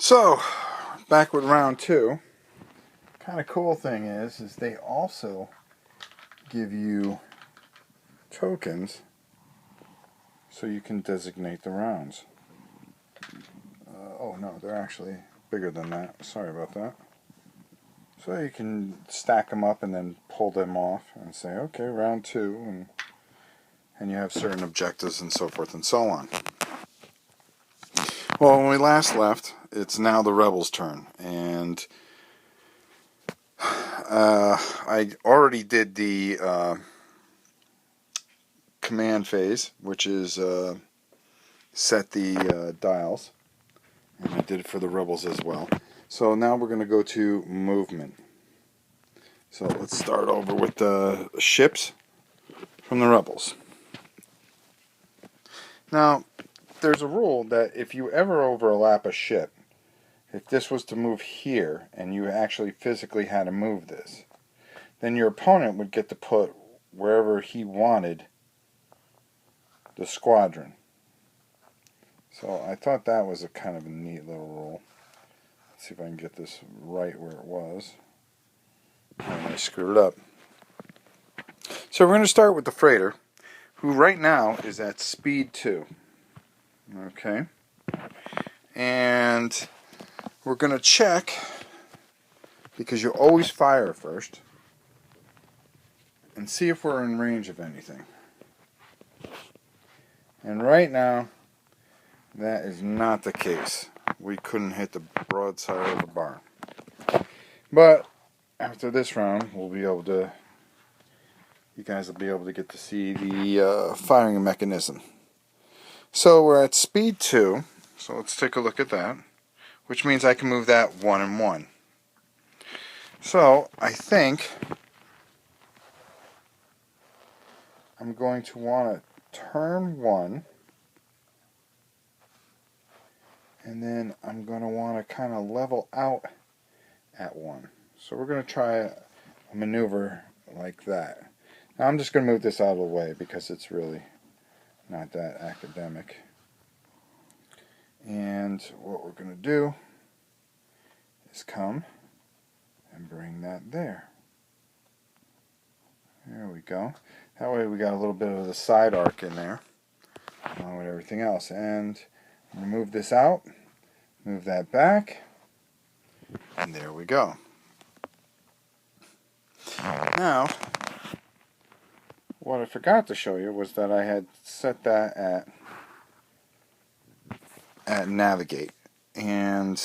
So, back with round two. Kind of cool thing is they also give you tokens so you can designate the rounds. Oh no, they're actually bigger than that. Sorry about that. So you can stack them up and then pull them off and say, okay, round two, and you have certain objectives and so forth and so on. Well, when we last left, it's now the rebels' turn, and I already did the command phase, which is set the dials, and I did it for the rebels as well. So now we're going to go to movement. So let's start over with the ships from the rebels. Now, there's a rule that if you ever overlap a ship, if this was to move here and you actually physically had to move this, then your opponent would get to put wherever he wanted the squadron. So I thought that was a kind of a neat little rule. Let's see if I can get this right where it was. And I screwed it up. So we're going to start with the freighter, who right now is at speed 2. Okay. And we're going to check, because you always fire first, and see if we're in range of anything. And right now, that is not the case. We couldn't hit the broadside of the barn. But after this round, we'll be able to, you guys will be able to get to see the firing mechanism. So we're at speed 2, so let's take a look at that, which means I can move that 1 and 1. So I think I'm going to want to turn 1, and then I'm going to want to kind of level out at 1. So we're going to try a maneuver like that. Now I'm just going to move this out of the way because it's really not that academic. And what we're going to do is come and bring that there. There we go. That way we got a little bit of the side arc in there, along with everything else. And I'm going to move this out, move that back, and there we go. Now, what I forgot to show you was that I had set that at navigate. And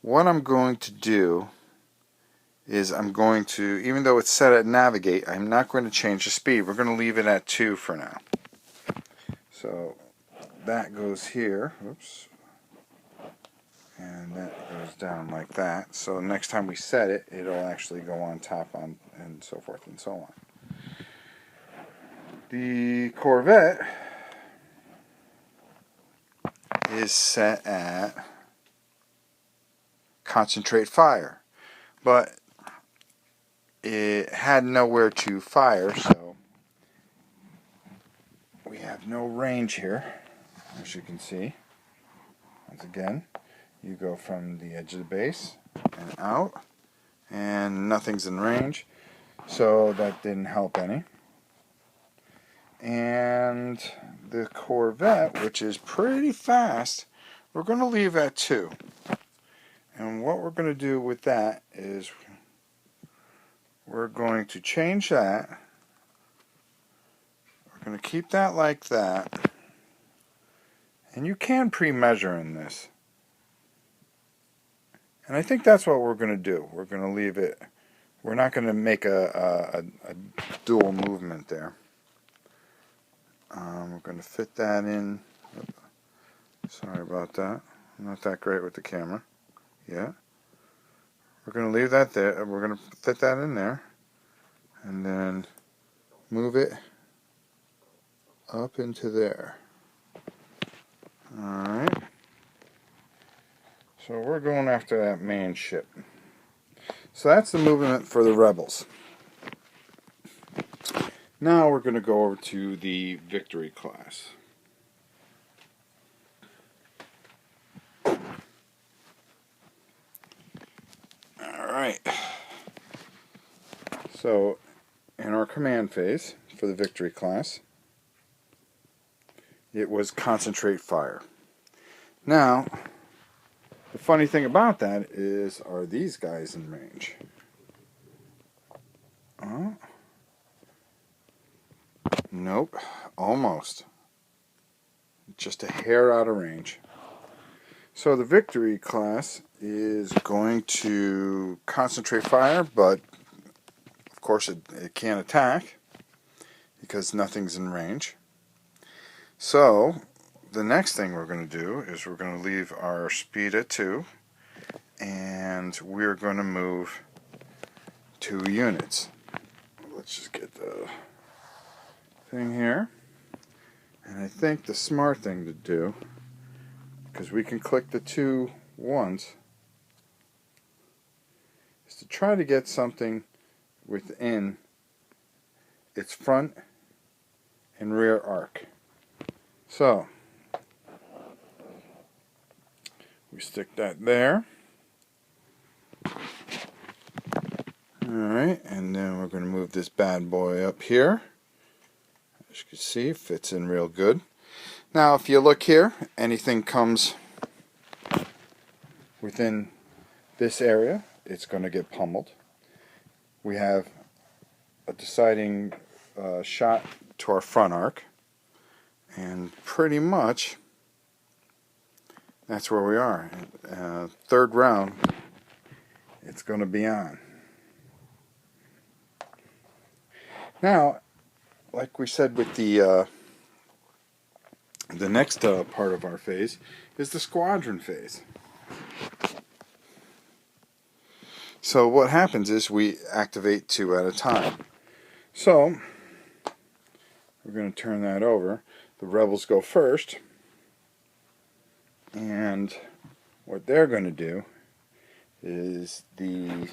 what I'm going to do is I'm going to, even though it's set at navigate, I'm not going to change the speed. We're going to leave it at 2 for now. So that goes here. Oops. And that goes down like that. So next time we set it, it'll actually go on top on and so forth and so on. The Corvette is set at concentrate fire, but it had nowhere to fire, so we have no range here, as you can see. Once again, you go from the edge of the base and out, and nothing's in range, so that didn't help any. And the Corvette, which is pretty fast, we're going to leave at 2. And what we're going to do with that is we're going to change that. We're going to keep that like that. And you can pre-measure in this. And I think that's what we're going to do. We're going to leave it. We're not going to make a dual movement there. We're going to fit that in. Sorry about that. I'm not that great with the camera. Yeah. We're going to leave that there. We're going to fit that in there. And then move it up into there. Alright. So we're going after that main ship. So that's the movement for the rebels. Now we're going to go over to the Victory class. So, in our command phase for the Victory class, it was concentrate fire. Now, the funny thing about that is, are these guys in range? Nope, almost. Just a hair out of range. So the Victory class is going to concentrate fire, but of course it can't attack because nothing's in range. So the next thing we're going to do is we're going to leave our speed at 2, and we're going to move 2 units. Let's just get the thing here. And I think the smart thing to do, because we can click the 2 once, is to try to get something within its front and rear arc. So we stick that there. Alright, and then we're going to move this bad boy up here. As you can see, fits in real good. Now if you look here, anything comes within this area, it's going to get pummeled. We have a deciding shot to our front arc, and pretty much that's where we are. Third round, it's going to be on. Now, like we said with the next part of our phase is the squadron phase. So what happens is we activate 2 at a time. So we're going to turn that over. The rebels go first, and what they're going to do is the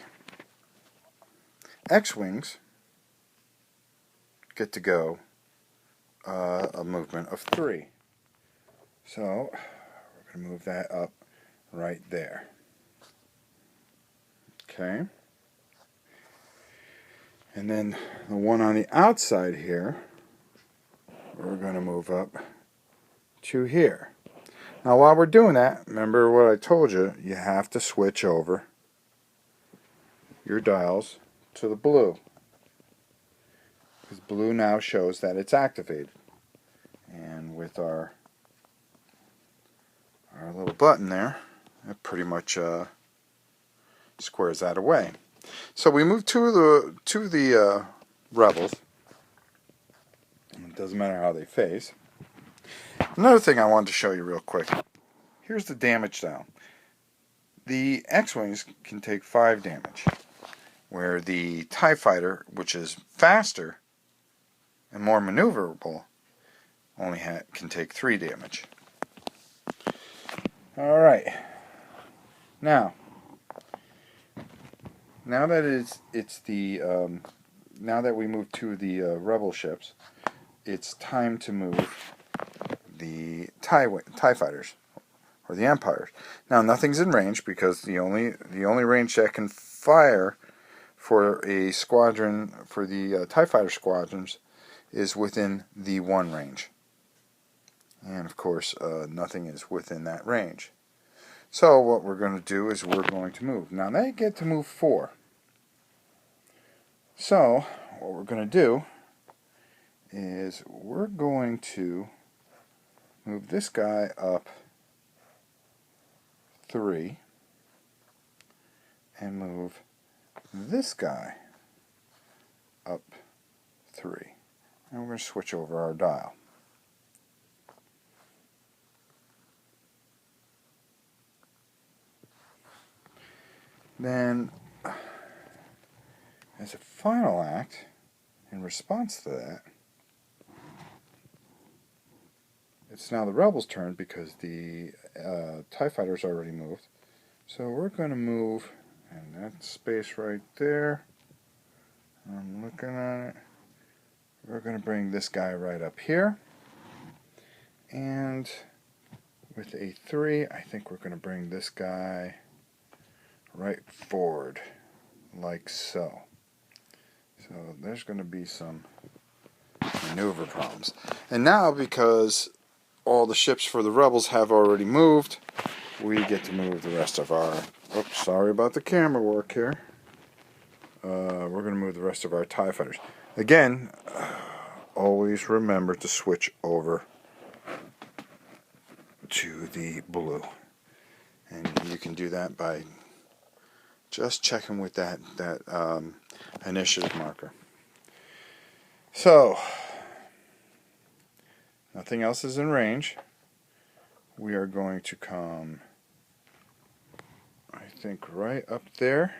X-Wings get to go a movement of 3. So we're going to move that up right there. Okay. And then the one on the outside here, we're going to move up to here. Now while we're doing that, remember what I told you, you have to switch over your dials to the blue. Because blue now shows that it's activated. And with our little button there, it pretty much squares that away. So we move to the rebels. It doesn't matter how they face. Another thing I wanted to show you real quick. Here's the damage down. The X-Wings can take 5 damage, where the TIE Fighter, which is faster and more maneuverable, only can take 3 damage. Alright. Now that now that we move to the rebel ships, it's time to move the TIE Fighters, or the Empires. Now nothing's in range, because the only range that can fire for a squadron, for the TIE Fighter squadrons, is within the 1 range. And of course nothing is within that range. So what we're going to do is we're going to move. Now they get to move 4. So what we're going to do is we're going to move this guy up 3 and move this guy up 3. And we're going to switch over our dial. Then, as a final act, in response to that, it's now the rebels' turn, because the TIE Fighter's already moved. So we're going to move, and that space right there, I'm looking at it, we're going to bring this guy right up here, and with a 3, I think we're going to bring this guy right forward, like so. So So there's going to be some maneuver problems. And now, because all the ships for the rebels have already moved, we get to move the rest of our... Oops, sorry about the camera work here. We're going to move the rest of our TIE fighters. Again, always remember to switch over to the blue. And you can do that by just checking with that initiative marker. So, nothing else is in range. We are going to come, I think, right up there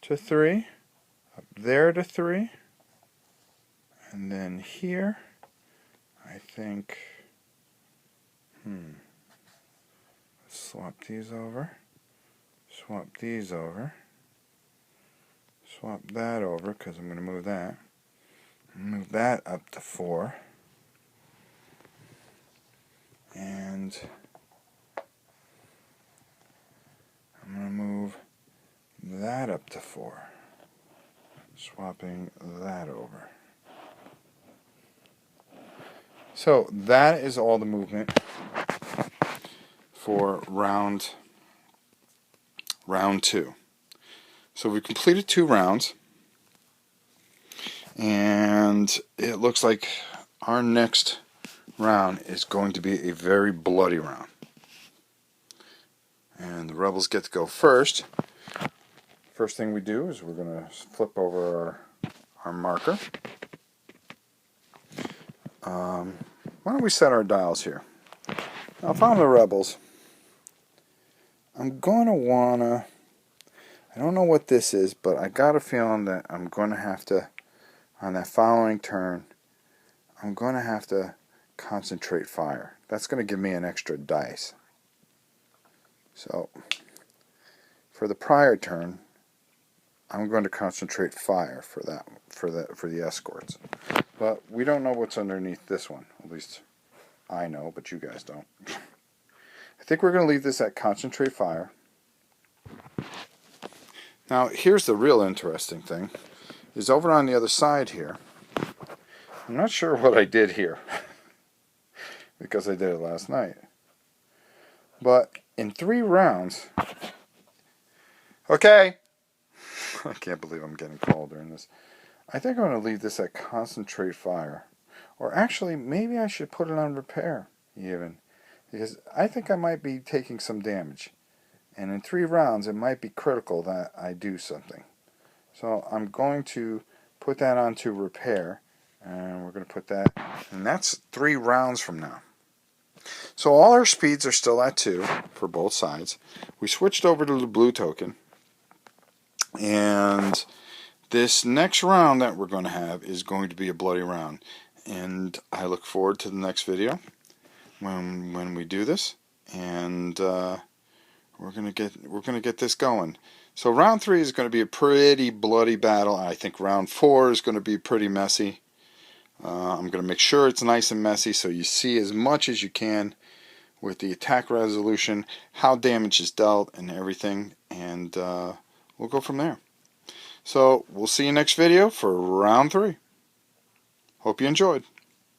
to 3, up there to 3, and then here, I think, let's swap these over, swap these over, swap that over, because I'm going to move that. Move that up to 4. And I'm going to move that up to 4. Swapping that over. So that is all the movement for round 2. So we completed 2 rounds. And it looks like our next round is going to be a very bloody round. And the rebels get to go first. First thing we do is we're going to flip over our marker. Why don't we set our dials here? Now, if I'm the rebels, I'm going to want to... I don't know what this is, but I got a feeling that I'm going to have to... On that following turn, I'm going to have to concentrate fire. That's going to give me an extra dice. So, for the prior turn, I'm going to concentrate fire for the escorts. But we don't know what's underneath this one. At least I know, but you guys don't. I think we're going to leave this at concentrate fire. Now, here's the real interesting thing. Is over on the other side here. I'm not sure what I did here because I did it last night. But in 3 rounds, okay, I can't believe I'm getting called during this. I think I'm going to leave this at concentrate fire. Or actually, maybe I should put it on repair even. Because I think I might be taking some damage. And in 3 rounds, it might be critical that I do something. So I'm going to put that onto repair, and we're going to put that, and that's 3 rounds from now. So all our speeds are still at 2 for both sides. We switched over to the blue token, and this next round that we're going to have is going to be a bloody round. And I look forward to the next video when we do this, and we're going to get this going. So round 3 is going to be a pretty bloody battle. I think round 4 is going to be pretty messy. I'm going to make sure it's nice and messy so you see as much as you can with the attack resolution, how damage is dealt and everything, and we'll go from there. So we'll see you next video for round 3. Hope you enjoyed.